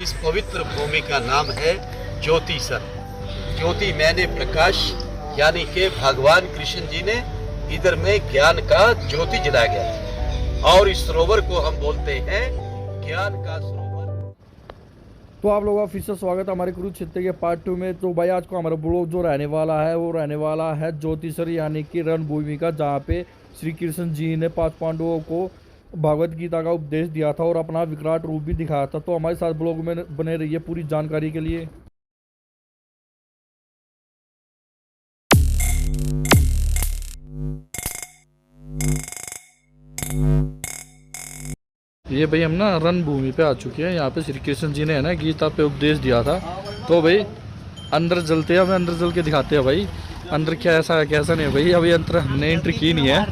इस पवित्र भूमि का नाम है ज्योतिसर। ज्योति मैंने प्रकाश, यानी कि भगवान कृष्ण जी ने इधर में ज्ञान का ज्योति जलाया गया था और इस सरोवर को हम बोलते हैं ज्ञान का सरोवर। तो आप लोगों का फिर से स्वागत है हमारे कुरुक्षेत्र के पार्ट 2 में। तो भाई आज को हमारा ब्लॉग जो रहने वाला है वो रहने वाला है ज्योतिसर यानी कि रणभूमि का, जहाँ पे श्री कृष्ण जी ने 5 पांडवों को भगवत गीता का उपदेश दिया था और अपना विकराट रूप भी दिखाया था। तो हमारे साथ ब्लॉग में बने रहिए पूरी जानकारी के लिए। ये भाई हम ना रणभूमि पे आ चुके हैं। यहाँ पे श्री कृष्ण जी ने है ना गीता पे उपदेश दिया था। तो भाई अंदर चलते हैं, हमें अंदर चल के दिखाते हैं भाई अंदर क्या ऐसा है कैसा नहीं है। भाई अभी अंदर हमने एंट्री की नहीं है।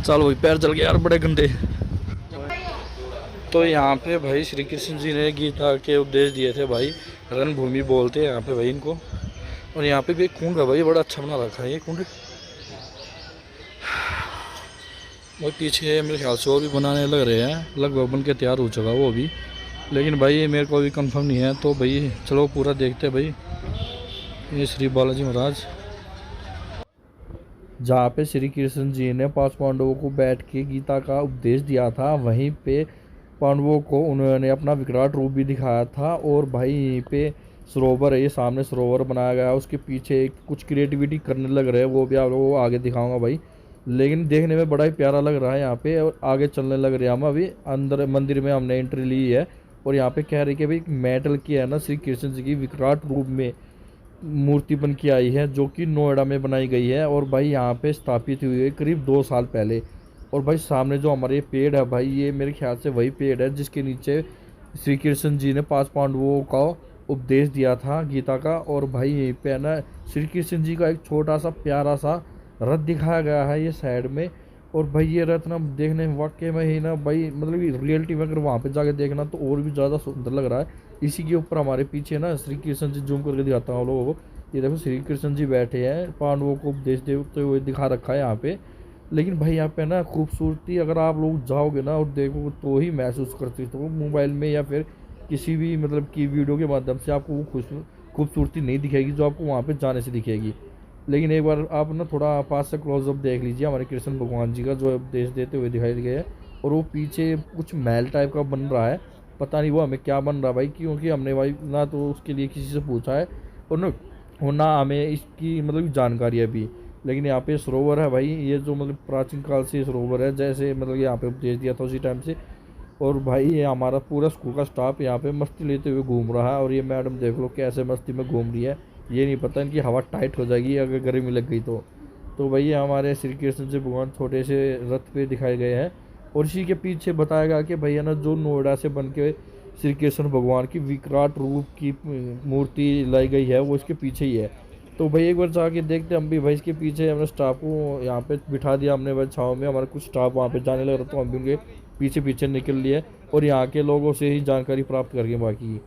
चलो भाई पैर चल गए यार बड़े गंदे। तो यहाँ पे भाई श्री कृष्ण जी ने गीता के उपदेश दिए थे भाई। रणभूमि बोलते हैं यहाँ पे भाई इनको। और यहाँ पे भी एक कुंड है भाई, बड़ा अच्छा बना रखा है ये कुंड। और पीछे मेरे ख्याल से और भी बनाने लग रहे हैं, लगभग बन के तैयार हो चुका वो भी, लेकिन भाई ये मेरे को अभी कंफर्म नहीं है। तो भाई चलो पूरा देखते हैं भाई। ये श्री बालाजी महाराज, जहाँ पे श्री कृष्ण जी ने 5 पांडवों को बैठ के गीता का उपदेश दिया था, वहीं पे पांडवों को उन्होंने अपना विकराट रूप भी दिखाया था। और भाई यहीं पे सरोवर है, ये सामने सरोवर बनाया गया है, उसके पीछे कुछ क्रिएटिविटी करने लग रहे हैं, वो भी आप लोगों को आगे दिखाऊंगा भाई। लेकिन देखने में बड़ा ही प्यारा लग रहा है यहाँ पे। और आगे चलने लग रहे हैं हम अभी। अंदर मंदिर में हमने एंट्री ली है और यहाँ पे कह रही कि भाई मेटल की है ना श्री कृष्ण जी की विकराट रूप में मूर्ति बन के आई है, जो कि नोएडा में बनाई गई है और भाई यहाँ पे स्थापित हुई है करीब 2 साल पहले। और भाई सामने जो हमारे पेड़ है भाई, ये मेरे ख्याल से वही पेड़ है जिसके नीचे श्री कृष्ण जी ने 5 पांडवों का उपदेश दिया था गीता का। और भाई यहीं पे है ना श्री कृष्ण जी का एक छोटा सा प्यारा सा रथ दिखाया गया है ये साइड में। और भाई ये रथ ना देखने में वाकई में ही ना भाई, मतलब रियलिटी में अगर वहाँ पे जाके देखना तो और भी ज़्यादा सुंदर लग रहा है। इसी के ऊपर हमारे पीछे ना श्री कृष्ण जी, जूम करके दिखाता हूँ आप लोगों को। ये देखो श्री कृष्ण जी बैठे हैं, पांडवों को उपदेश देते हुए दिखा रखा है यहाँ पे। लेकिन भाई यहाँ पे ना खूबसूरती अगर आप लोग जाओगे ना और देखोगे तो ही महसूस करते हो। मोबाइल में या फिर किसी भी मतलब की वीडियो के माध्यम से आपको वो खूबसूरती नहीं दिखेगी जो आपको वहाँ पे जाने से दिखेगी। लेकिन एक बार आप ना थोड़ा पास से क्लोजअप देख लीजिए हमारे कृष्ण भगवान जी का जो उपदेश देते हुए दिखाई गए हैं। और वो पीछे कुछ महल टाइप का बन रहा है, पता नहीं वो हमें क्या बन रहा है भाई, क्योंकि हमने भाई ना तो उसके लिए किसी से पूछा है और ना हमें इसकी मतलब जानकारी है अभी। लेकिन यहाँ पे सरोवर है भाई, ये जो मतलब प्राचीन काल से सरोवर है, जैसे मतलब यहाँ पे उपदेश दिया था उसी टाइम से। और भाई ये हमारा पूरा स्कूल का स्टाफ यहाँ पे मस्ती लेते हुए घूम रहा है। और ये मैडम देख लो कैसे मस्ती में घूम रही है, ये नहीं पता इनकी हवा टाइट हो जाएगी अगर गर्मी लग गई तो भाई ये हमारे श्री कृष्ण जी भगवान छोटे से रथ पे दिखाए गए हैं। और इसी के पीछे बताया गया कि भैया ना जो नोएडा से बन के श्री कृष्ण भगवान की विकराट रूप की मूर्ति लाई गई है वो इसके पीछे ही है। तो भाई एक बार जाके देखते हम भी भाई। इसके पीछे हमने स्टाफ को यहाँ पे बिठा दिया हमने भाई छाँव में, हमारा कुछ स्टाफ वहाँ पे जाने लग रहा तो हम भी उनके पीछे पीछे निकल लिए और यहाँ के लोगों से ही जानकारी प्राप्त करके बाकी।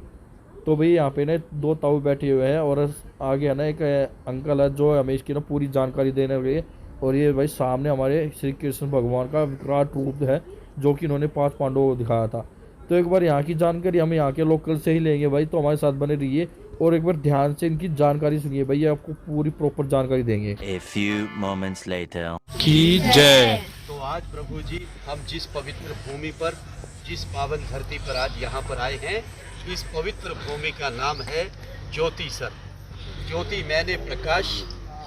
तो भाई यहाँ पे ना 2 ताऊ बैठे हुए हैं और आगे है ना एक अंकल है जो हमें इसकी ना पूरी जानकारी देने लगे। और ये भाई सामने हमारे श्री कृष्ण भगवान का विकराट रूप है जो कि इन्होंने 5 पांडवों को दिखाया था। तो एक बार यहाँ की जानकारी हम यहाँ के लोकल से ही लेंगे भाई, तो हमारे साथ बने रहिए और एक बार ध्यान से इनकी जानकारी सुनिए भाई, आपको पूरी प्रॉपर जानकारी देंगे। A few moments later. की जय। तो आज प्रभु जी हम जिस पवित्र भूमि पर, जिस पावन धरती पर आज यहाँ पर आए हैं, इस पवित्र भूमि का नाम है ज्योतिसर। ज्योति मैंने प्रकाश,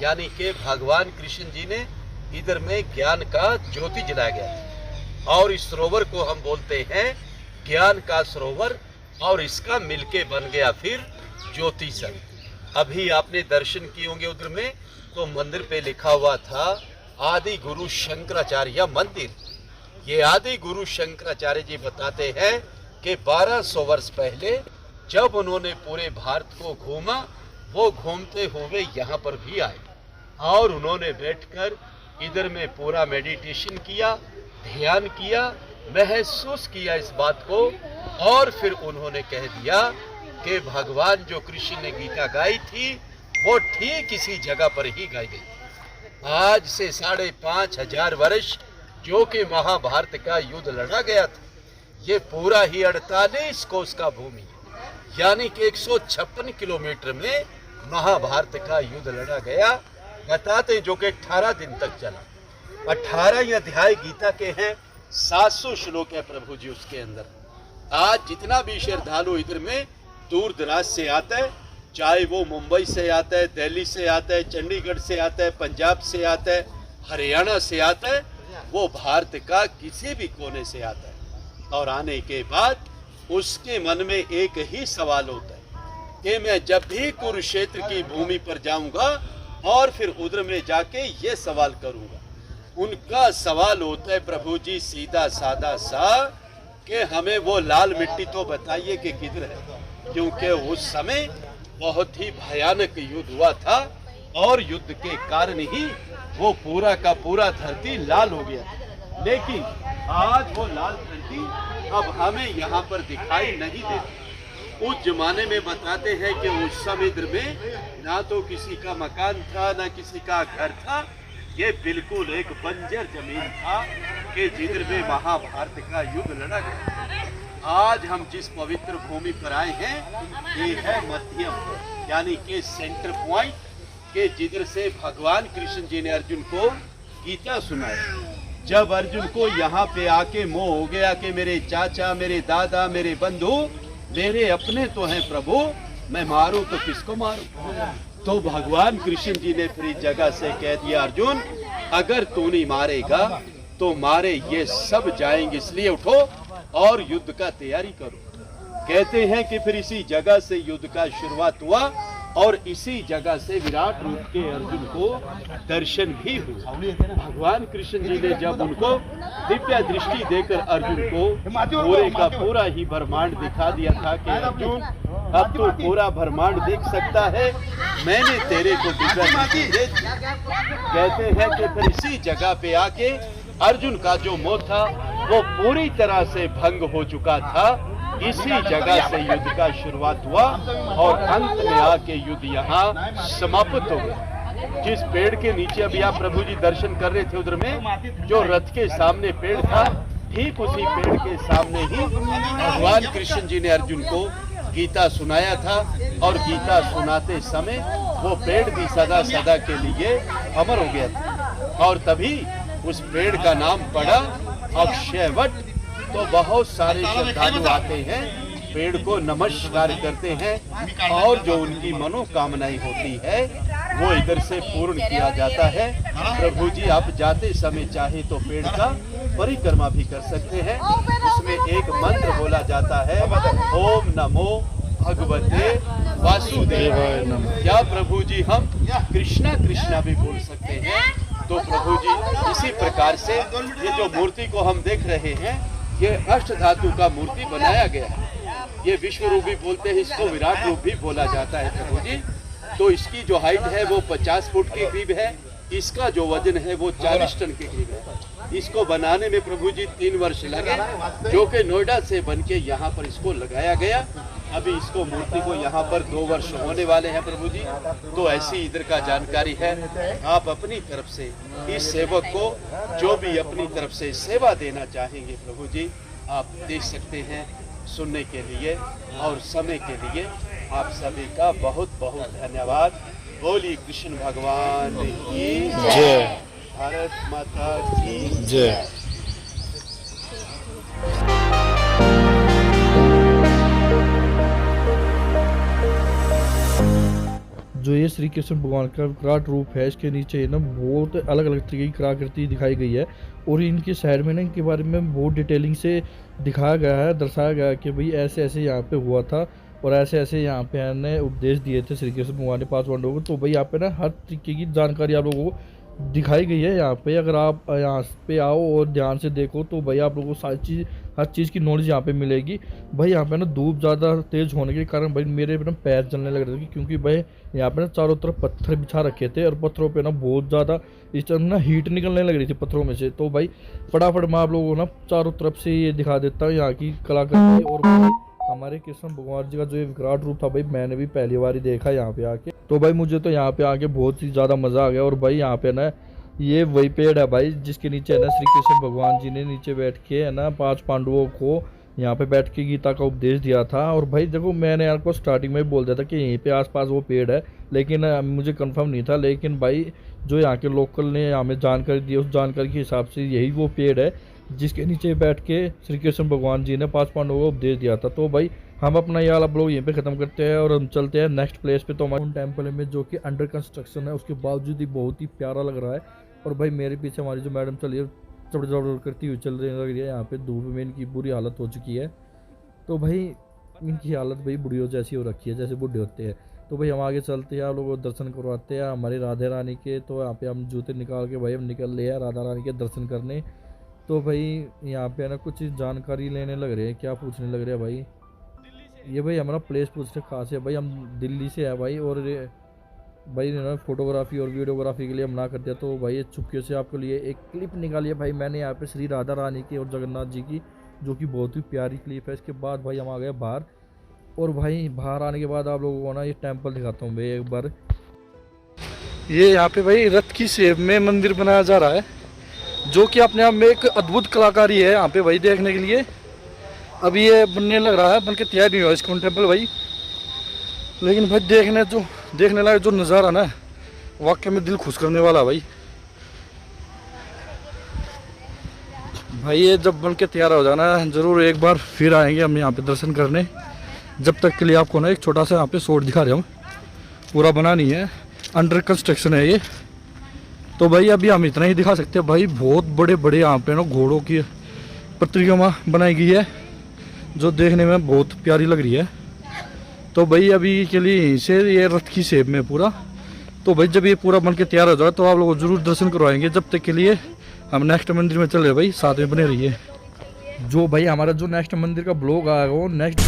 यानी कि भगवान कृष्ण जी ने इधर में ज्ञान का ज्योति जलाया गया था और इस सरोवर को हम बोलते हैं ज्ञान का सरोवर। और इसका मिलके बन गया फिर ज्योतिसर। अभी आपने दर्शन किए होंगे उधर में, तो मंदिर पे लिखा हुआ था आदि गुरु शंकराचार्य मंदिर। ये आदि गुरु शंकराचार्य जी बताते हैं कि 1200 वर्ष पहले जब उन्होंने पूरे भारत को घूमा, वो घूमते हुए यहाँ पर भी आए और उन्होंने बैठकर इधर में पूरा मेडिटेशन किया, ध्यान किया, महसूस किया इस बात को। और फिर उन्होंने कह दिया कि भगवान जो कृष्ण ने गीता गाई थी वो ठीक इसी जगह पर ही गाई गई। आज से 5500 वर्ष जो कि महाभारत का युद्ध लड़ा गया था, ये पूरा ही 48 कोस का भूमि है, यानी कि 156 किलोमीटर में महाभारत का युद्ध लड़ा गया। बताते जो कि 18 दिन तक चला। 18 अध्याय गीता के हैं, 700 श्लोक है प्रभु जी उसके अंदर। आज जितना भी श्रद्धालु इधर में दूर दराज से आता है, चाहे वो मुंबई से आता है, दिल्ली से आता है, चंडीगढ़ से आता है, पंजाब से आता है, हरियाणा से आता है, वो भारत का किसी भी कोने से आता है, और आने के बाद उसके मन में एक ही सवाल होता है कि मैं जब भी कुरुक्षेत्र की भूमि पर जाऊंगा और फिर उधर में जाके ये सवाल करूंगा। उनका सवाल होता है प्रभु जी सीधा साधा सा कि हमें वो लाल मिट्टी तो बताइए कि किधर है, क्योंकि उस समय बहुत ही भयानक युद्ध हुआ था और युद्ध के कारण ही वो पूरा का पूरा धरती लाल हो गया। लेकिन आज वो लाल धरती अब हमें यहाँ पर दिखाई नहीं देती। उस जमाने में बताते हैं कि उस समुद्र में ना तो किसी का मकान था ना किसी का घर था, ये बिल्कुल एक बंजर जमीन था कि जिधर में महाभारत का युद्ध लड़ा गया। आज हम जिस पवित्र भूमि पर आए हैं ये है मध्यम, यानी कि सेंटर पॉइंट, के जिधर से भगवान कृष्ण जी ने अर्जुन को गीता सुनाया। जब अर्जुन को यहाँ पे आके मोह हो गया कि मेरे चाचा, मेरे दादा, मेरे बंधु मेरे अपने तो हैं प्रभु, मैं मारूं तो किसको मारूं, तो भगवान कृष्ण जी ने फिर इस जगह से कह दिया अर्जुन अगर तू नहीं मारेगा तो मारे ये सब जाएंगे, इसलिए उठो और युद्ध का तैयारी करो। कहते हैं कि फिर इसी जगह से युद्ध का शुरुआत हुआ और इसी जगह से विराट रूप के अर्जुन को दर्शन भी हुआ। भगवान कृष्ण जी ने जब उनको दिव्य दृष्टि देकर अर्जुन को पूरे का पूरा ही ब्रह्मांड दिखा दिया था कि अर्जुन अब तो पूरा ब्रह्मांड देख सकता है, मैंने तेरे को दिव्य दृष्टि दे दी। कहते हैं कि फिर इसी जगह पे आके अर्जुन का जो मोह था वो पूरी तरह से भंग हो चुका था। इसी जगह से युद्ध का शुरुआत हुआ और अंत में आके युद्ध यहाँ समाप्त हो गया। जिस पेड़ के नीचे अभी आप प्रभु जी दर्शन कर रहे थे उधर में जो रथ के सामने पेड़ था, ठीक उसी पेड़ के सामने ही भगवान कृष्ण जी ने अर्जुन को गीता सुनाया था और गीता सुनाते समय वो पेड़ भी सदा सदा के लिए अमर हो गया था और तभी उस पेड़ का नाम पड़ा अक्षयवट। तो बहुत सारे श्रद्धालु आते हैं, पेड़ को नमस्कार करते हैं और जो उनकी मनोकामनाएं होती है वो इधर से पूर्ण किया जाता है। प्रभु जी आप जाते समय चाहे तो पेड़ का परिक्रमा भी कर सकते हैं। उसमें एक मंत्र बोला जाता है ओम नमो भगवते वासुदेवाय नमः। या प्रभु जी हम कृष्णा कृष्णा भी बोल सकते हैं। तो प्रभु जी इसी प्रकार से ये जो मूर्ति को हम देख रहे हैं ये अष्ट धातु का मूर्ति बनाया गया है। ये विश्व रूप भी बोलते हैं, इसको विराट रूप भी बोला जाता है प्रभु जी। तो इसकी जो हाइट है वो 50 फुट के करीब है, इसका जो वजन है वो 40 टन के करीब है। इसको बनाने में प्रभु जी 3 वर्ष लगे, जो कि नोएडा से बन के यहाँ पर इसको लगाया गया। अभी इसको मूर्ति को यहाँ पर 2 वर्ष होने वाले हैं प्रभु जी। तो ऐसी इधर का जानकारी है। आप अपनी तरफ से इस सेवक को जो भी अपनी तरफ से सेवा देना चाहेंगे प्रभु जी आप दे सकते हैं। सुनने के लिए और समय के लिए आप सभी का बहुत बहुत धन्यवाद। बोलिए कृष्ण भगवान की जय, भारत माता की जय। जो ये श्री कृष्ण भगवान का विराट रूप है, इसके नीचे ना बहुत अलग अलग तरीके की कलाकृति दिखाई गई है और इनके साइड में ना इनके बारे में बहुत डिटेलिंग से दिखाया गया है, दर्शाया गया है कि भाई ऐसे ऐसे यहाँ पे हुआ था और ऐसे ऐसे यहाँ पे ने उपदेश दिए थे श्री कृष्ण भगवान ने 5 पांडवों को। तो भाई यहाँ पे ना हर तरीके की जानकारी आप लोगों को दिखाई गई है यहाँ पे। अगर आप यहाँ पे आओ और ध्यान से देखो तो भाई आप लोगों को हर चीज़ की नॉलेज यहाँ पे मिलेगी। भाई यहाँ पे ना धूप ज़्यादा तेज़ होने के कारण भाई मेरे ना पैर जलने लग रहे थे, क्योंकि भाई यहाँ पे ना चारों तरफ पत्थर बिछा रखे थे और पत्थरों पे ना बहुत ज़्यादा इस टाइम ना हीट निकलने लग रही थी पत्थरों में से। तो भाई फटाफट मैं आप लोगों को ना चारों तरफ से ये दिखा देता हूँ यहाँ की कलाकृति। और भाई हमारे कृष्ण भगवान जी का जो ये विराट रूप था भाई मैंने भी पहली बार ही देखा यहाँ पे आके। तो भाई मुझे तो यहाँ पे आके बहुत ही ज़्यादा मज़ा आ गया। और भाई यहाँ पे ना ये वही पेड़ है भाई जिसके नीचे है ना श्री कृष्ण भगवान जी ने नीचे बैठ के है ना 5 पांडवों को यहाँ पे बैठ के गीता का उपदेश दिया था। और भाई देखो मैंने आपको स्टार्टिंग में ही बोल दिया था कि यहीं पे आसपास वो पेड़ है, लेकिन मुझे कंफर्म नहीं था। लेकिन भाई जो यहाँ के लोकल ने हमें जानकारी दी, उस जानकारी के हिसाब से यही वो पेड़ है जिसके नीचे बैठ के श्री कृष्ण भगवान जी ने 5 पांडवों को उपदेश दिया था। तो भाई हम अपना ये वाला ब्लॉग यहीं पे ख़त्म करते हैं और हम चलते हैं नेक्स्ट प्लेस पे। तो हमारे टेम्पल में जो कि अंडर कंस्ट्रक्शन है, उसके बावजूद ही बहुत ही प्यारा लग रहा है। और भाई मेरे पीछे हमारी जो मैडम चल रही है, चढ़ करती हुई चल रही लग रही है। यहाँ पे धूप में इनकी बुरी हालत हो चुकी है। तो भाई इनकी हालत भाई बुढ़ियों जैसी हो रखी है, जैसे बूढ़े होते हैं। तो भाई हम आगे चलते हैं, आप लोगों को दर्शन करवाते हैं हमारी राधा रानी के। तो यहाँ पे हम जूते निकाल के भाई हम निकल रहे हैं राधा रानी के दर्शन करने। तो भाई यहाँ पे ना कुछ जानकारी लेने लग रहे हैं, क्या पूछने लग रहे हैं भाई, ये भाई हमारा प्लेस पूछने खास है। भाई हम दिल्ली से है भाई, और भाई ना फोटोग्राफी और वीडियोग्राफी के लिए हम ना कर दिया। तो भाई ये चुपके से आपके लिए एक क्लिप निकाली है भाई मैंने यहाँ पे श्री राधा रानी की और जगन्नाथ जी की, जो कि बहुत ही प्यारी क्लिप है। इसके बाद भाई हम आ गए बाहर, और भाई बाहर आने के बाद आप लोगों को ना ये टेम्पल दिखाता हूँ भाई एक बार। ये यहाँ पे भाई रथ की शेप में मंदिर बनाया जा रहा है, जो कि अपने आप में एक अद्भुत कलाकारी है यहाँ पे भाई देखने के लिए। अभी ये बनने लग रहा है, बन के तैयार नहीं हुआ इसका टेम्पल भाई, लेकिन भाई देखने लायक जो नज़ारा ना वाकई में दिल खुश करने वाला भाई। भाई ये जब बन के तैयार हो जाना ज़रूर एक बार फिर आएंगे हम यहाँ पे दर्शन करने। जब तक के लिए आपको ना एक छोटा सा यहाँ पे शॉट दिखा रहे हम, पूरा बना नहीं है, अंडर कंस्ट्रक्शन है ये। तो भाई अभी हम इतना ही दिखा सकते हैं भाई। बहुत बड़े बड़े यहाँ पे ना घोड़ों की प्रतिमा बनाई गई है, जो देखने में बहुत प्यारी लग रही है। तो भाई अभी के लिए यहीं से ये रथ की शेप में पूरा। तो भाई जब ये पूरा बन के तैयार हो जाए तो आप लोगों को जरूर दर्शन करवाएंगे। जब तक के लिए हम नेक्स्ट मंदिर में चल रहे भाई, साथ में बने रहिए। जो भाई हमारा जो नेक्स्ट मंदिर का ब्लॉग आएगा वो नेक्स्ट